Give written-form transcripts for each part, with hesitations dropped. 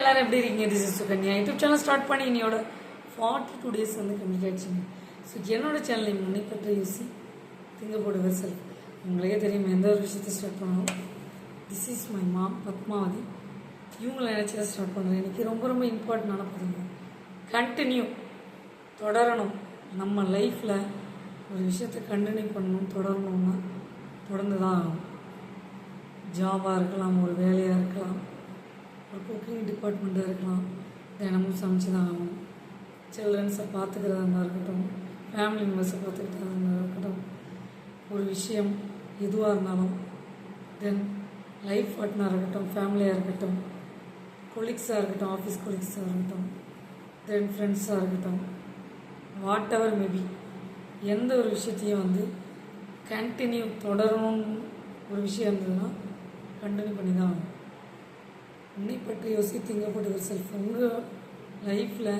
எல்லாரும் எப்படி இருக்கீங்க? This is Sukanya. YouTube channel start பண்ணி இன்னையோட 42 டேஸ் வந்து கம்ப்ளீட் ஆயிடுச்சுங்க. ஸோ என்னோட சேனல் முன்னே பற்றி யூசி திங்க போடு வெர்சல் உங்களுக்கே தெரியும். எந்த ஒரு விஷயத்தை ஸ்டார்ட் பண்ணணும். This is my mom Padmavathi. இவங்களை நினச்சதை ஸ்டார்ட் பண்ணுறேன். எனக்கு ரொம்ப ரொம்ப இம்பார்ட்டண்டான பதிவு கண்டினியூ தொடரணும். நம்ம லைஃப்பில் ஒரு விஷயத்தை கண்டினியூ பண்ணணும், தொடரணும்னா தொடர்ந்து தான் ஆகணும். ஜாபாக இருக்கலாம், ஒரு வேலையாக இருக்கலாம், ஒரு குக்கிங் டிபார்ட்மெண்ட்டாக இருக்கலாம், தினமும் சமைச்சு தான் ஆகணும். சில்ட்ரன்ஸை பார்த்துக்கிறதா இருக்கட்டும், ஃபேமிலி மெம்பர்ஸை பார்த்துக்கிறதா இருக்கட்டும், ஒரு விஷயம் எதுவாக இருந்தாலும், தென் லைஃப் பார்ட்னராக இருக்கட்டும், ஃபேமிலியாக இருக்கட்டும், கொலீக்ஸாக இருக்கட்டும், ஆஃபீஸ் கொலீக்ஸாக இருக்கட்டும், தென் ஃப்ரெண்ட்ஸாக இருக்கட்டும், வாட் எவர் மேபி, எந்த ஒரு விஷயத்தையும் வந்து கண்டினியூ தொடரணும்னு ஒரு விஷயம் இருந்ததுன்னா கண்டினியூ பண்ணி தான் ஆகணும். உன்னை பற்றி யோசி திங்க போட்டு ஒரு செல்ஃப். உங்கள் லைஃப்பில்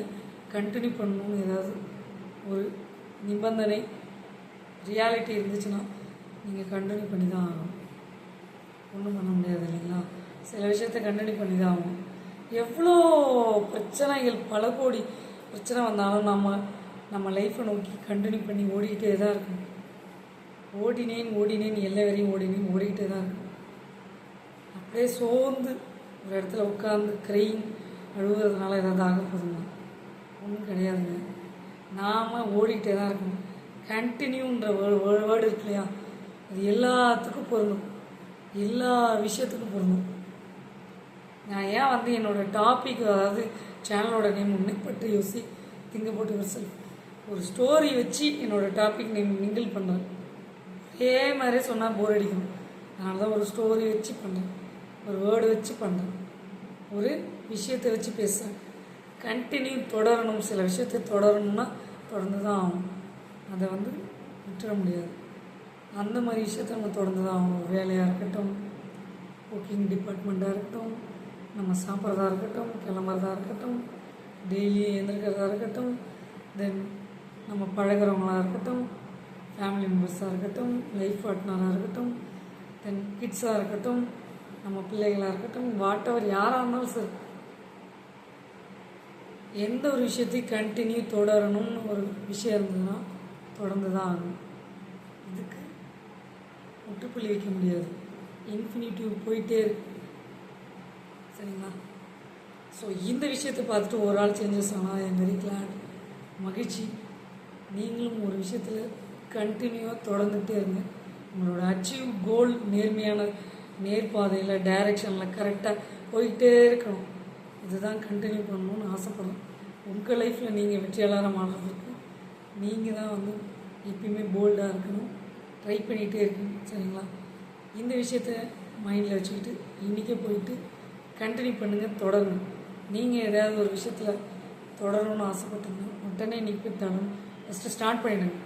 கண்டினியூ பண்ணணும்னு ஏதாவது ஒரு நிபந்தனை ரியாலிட்டி இருந்துச்சுன்னா நீங்கள் கண்டினியூ பண்ணி தான் ஆகணும். ஒன்றும் பண்ண முடியாது இல்லைங்களா? சில விஷயத்தை கண்டினியூ பண்ணி தான் ஆகணும். எவ்வளோ பிரச்சனைகள், பல கோடி பிரச்சனை வந்தாலும் நம்ம லைஃப்பை நோக்கி கண்டினியூ பண்ணி ஓடிக்கிட்டே தான் இருக்கணும். ஓடினேன் எல்லா வரையும் ஓடிக்கிட்டே தான் இருக்கணும். அப்படியே சோர்ந்து ஒரு இடத்துல உட்காந்து கிரைங் அழுகுறதுனால ஏதாவது ஆக போதுங்க? ஒன்றும் கிடையாதுங்க. நாம் ஓடிக்கிட்டே தான் இருக்கணும். கண்டினியூன்ற வேர்டு இருக்கு இல்லையா, அது எல்லாத்துக்கும் பொருந்தும், எல்லா விஷயத்துக்கும் பொருந்தும். நான் ஏன் வந்து என்னோடய டாபிக், அதாவது சேனலோட நேம் உன்னை பற்றி யோசி திங்க போட்டு யுவர் ஒரு ஸ்டோரி வச்சு என்னோடய டாபிக் நேம் மிங்கிள் பண்ணுறேன். அதே மாதிரியே சொன்னால் போர் அடிக்கணும். அதனால தான் ஒரு ஸ்டோரி வச்சு பண்ணுறேன், ஒரு வேர்டு வச்சு பண்ணுறேன், ஒரு விஷயத்தை வச்சு பேசுகிறேன். கண்டினியூ தொடரணும். சில விஷயத்தை தொடரணும்னா தொடர்ந்து தான் ஆகணும். அதை வந்து விட்டுற முடியாது. அந்த மாதிரி விஷயத்தை நம்ம தொடர்ந்து தான் ஆகணும். வேலையாக இருக்கட்டும், குக்கிங் டிபார்ட்மெண்ட்டாக இருக்கட்டும், நம்ம சாப்பிட்றதா இருக்கட்டும், கிளம்புறதா இருக்கட்டும், டெய்லி எழுந்திருக்கிறதா இருக்கட்டும், தென் நம்ம பழகிறவங்களாக இருக்கட்டும், ஃபேமிலி மெம்பர்ஸாக இருக்கட்டும், லைஃப் பார்ட்னராக இருக்கட்டும், தென் கிட்ஸாக இருக்கட்டும், நம்ம பிள்ளைகளாக இருக்கட்டும், வாட் எவர் யாராக இருந்தாலும் சரி, எந்த ஒரு விஷயத்தையும் கண்டினியூ தொடரணும்னு ஒரு விஷயம் இருந்ததுன்னா தொடர்ந்து தான் ஆகணும். இதுக்கு முற்றுப்புள்ளி வைக்க முடியாது. இன்ஃபினிட்டிவ் போயிட்டே இருக்கு. சரிங்களா? ஸோ இந்த விஷயத்தை பார்த்துட்டு ஒரு ஆள் சேஞ்சஸ் ஆனால் என் வெரி கிளாட், மகிழ்ச்சி. நீங்களும் ஒரு விஷயத்தில் கண்டினியூவாக தொடர்ந்துகிட்டே இருங்க. உங்களோட அச்சீவ் கோல் நேர்மையான நேர்பாதையில் டைரெக்ஷனில் கரெக்டாக போயிட்டே இருக்கணும். இதுதான் கண்டினியூ பண்ணணும்னு ஆசைப்படும். உங்கள் லைஃப்பில் நீங்கள் வெற்றியாளராக மாறுறதுக்கு நீங்கள் தான் வந்து எப்பயுமே போல்டாக இருக்கணும், ட்ரை பண்ணிகிட்டே இருக்கணும். சரிங்களா? இந்த விஷயத்த மைண்டில் வச்சுக்கிட்டு இன்றைக்கே போயிட்டு கண்டினியூ பண்ணுங்கள், தொடரணும். நீங்கள் ஏதாவது ஒரு விஷயத்தில் தொடரணும்னு ஆசைப்பட்டீங்கன்னா உடனே இன்றைக்கி போய் தொடரணும். ஃபஸ்ட்டு ஸ்டார்ட் பண்ணிடுங்க.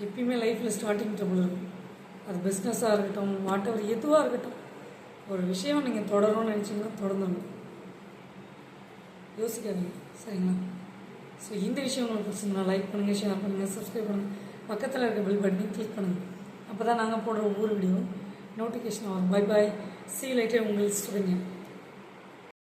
எப்பயுமே லைஃப்பில் ஸ்டார்டிங் ட்ரபிள் இருக்கும். அது பிஸ்னஸாக இருக்கட்டும், வாட் எவர் எதுவாக இருக்கட்டும், ஒரு விஷயம் நீங்கள் தொடரணும்னு நினச்சிங்கன்னா தொடர்ந்துடணும், யோசிக்காதீங்க. சரிங்களா? ஸோ இந்த விஷயம் உங்களுக்கு பிடிச்சிருந்தா லைக் பண்ணுங்கள், ஷேர் பண்ணுங்கள், சப்ஸ்கிரைப் பண்ணுங்கள், பக்கத்தில் இருக்க பெல் பட்டனையும் கிளிக் பண்ணுங்கள். அப்போ தான் நாங்கள் போடுற ஒவ்வொரு வீடியோ நோட்டிஃபிகேஷன் வரும். Bye bye, see you later. உங்கள் சுகன்யா.